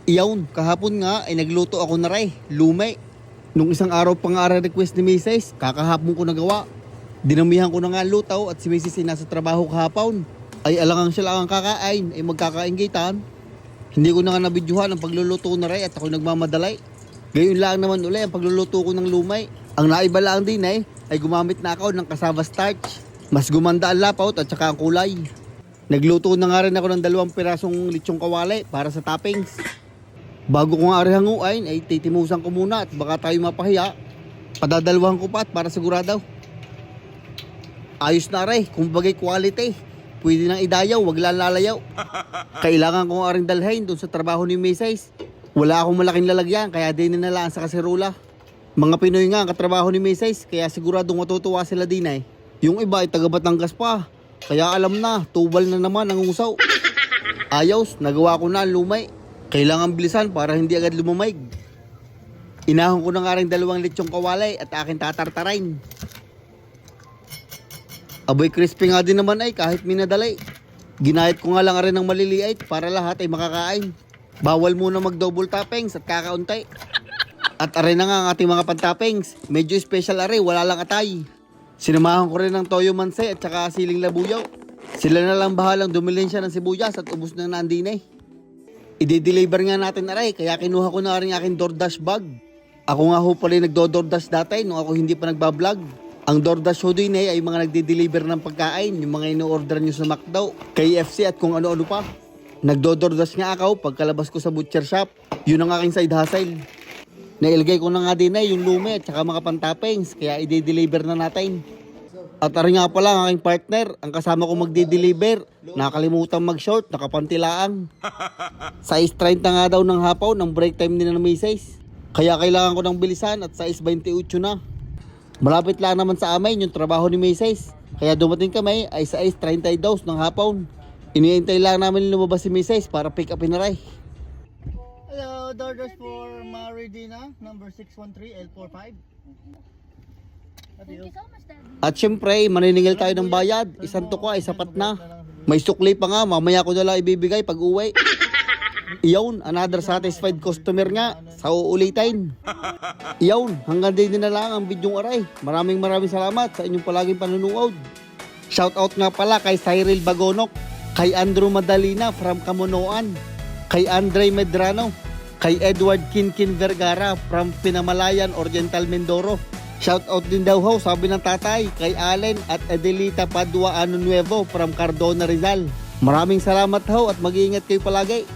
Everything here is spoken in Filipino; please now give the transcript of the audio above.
Iyawn, kahapon nga ay nagluto ako na rin, lumay. Nung isang araw pa nga request ni Mrs. Kakahapon ko nagawa. Dinamihan ko na nga lutaw at si Mrs. ay nasa trabaho kahapon. Ay alangang siya lang ang kakain, ay magkakaingitan. Hindi ko na nga nabidyuhan ang pagluluto ko na rin at ako nagmamadalay. Gayon lang naman uli ang pagluluto ko ng lumay. Ang naiba lang din ay gumamit na ako ng cassava starch. Mas gumanda ang lapaw at saka ang kulay. Nagluto na nga rin ako ng 2 pirasong lechong kawali para sa toppings. Bago ko nga arihanguin ay titimusan ko muna at baka tayo mapahiya. Padadalwahan ko pa at para sigurado. Ayos na rin, kumbagay quality. Pwede nang idayaw, wag lang lalayaw. Kailangan ko nga rin dalhin doon sa trabaho ni Mrs. Wala akong malaking lalagyan kaya din nalaan sa kaserula. Mga Pinoy nga ang katrabaho ni Mrs. Kaya siguradong matutuwa sila din. Yung iba ay taga Batangas pa. Kaya alam na, tubal na naman ang usaw. Ayos, nagawa ko na ang lumay. Kailangan bilisan para hindi agad lumamig. Inahon ko na nga rin 2 lechong kawalay at akin tatartarain. Aboy crispy nga din naman ay kahit minadalay. Ginahit ko nga lang rin ng maliliit para lahat ay makakain. Bawal muna mag double toppings at kakauntay. At aray na nga ang ating mga pantoppings. Medyo special aray, wala lang atay. Sinamahan ko rin ng toyo mansay at saka siling labuyaw. Sila na lang bahalang dumilin siya ng sibuyas at ubos na nandin I-deliver nga natin aray, kaya kinuha ko na rin aking DoorDash bag. Ako nga ho pala nagdo-DoorDash dati nung ako hindi pa nagbablog. Ang DoorDash ho din ay mga nagde-deliver ng pagkain, yung mga ino-order nyo sa McDo, KFC at kung ano-ano pa. Nagdo-DoorDash nga ako pagkalabas ko sa butcher shop. Yun ang aking side hustle. Nailagay ko na nga din yung lumi at saka mga pantoppings, kaya i-deliver na natin. At aring nga pala ang aking partner, ang kasama ko magde-deliver, nakalimutan mag-short, nakapantilaang. Size 30 nga daw ng hapaw ng break time nila ng Mrs. Kaya kailangan ko ng bilisan at size 28 na. Malapit lang naman sa amin yung trabaho ni Mrs. Kaya dumating kami ay size 32 ng hapaw. Iniintay lang namin lumabas si Mrs. para pick upin na rin. Hello, DoorDash for Maridina, number 613 L45. Thank you so much, Daddy. At syempre, maniningil tayo ng bayad. Isang tuka ay sapat na. May sukli pa nga, mamaya ko na lang ibibigay pag uwi. Iyon, another satisfied customer nga sa uulitin. Iyon, hanggang din na lang ang bidyong aray. Maraming salamat sa inyong palaging panunood. Shoutout nga pala kay Cyril Bagonok, kay Andrew Madalina from Kamunoan, kay Andre Medrano, kay Edward Kinkin Vergara from Pinamalayan, Oriental Mindoro. Shoutout din daw ho, sabi ng tatay, kay Allen at Adelita Padua Ano Nuevo from Cardona, Rizal. Maraming salamat ho at mag-iingat kayo palagi.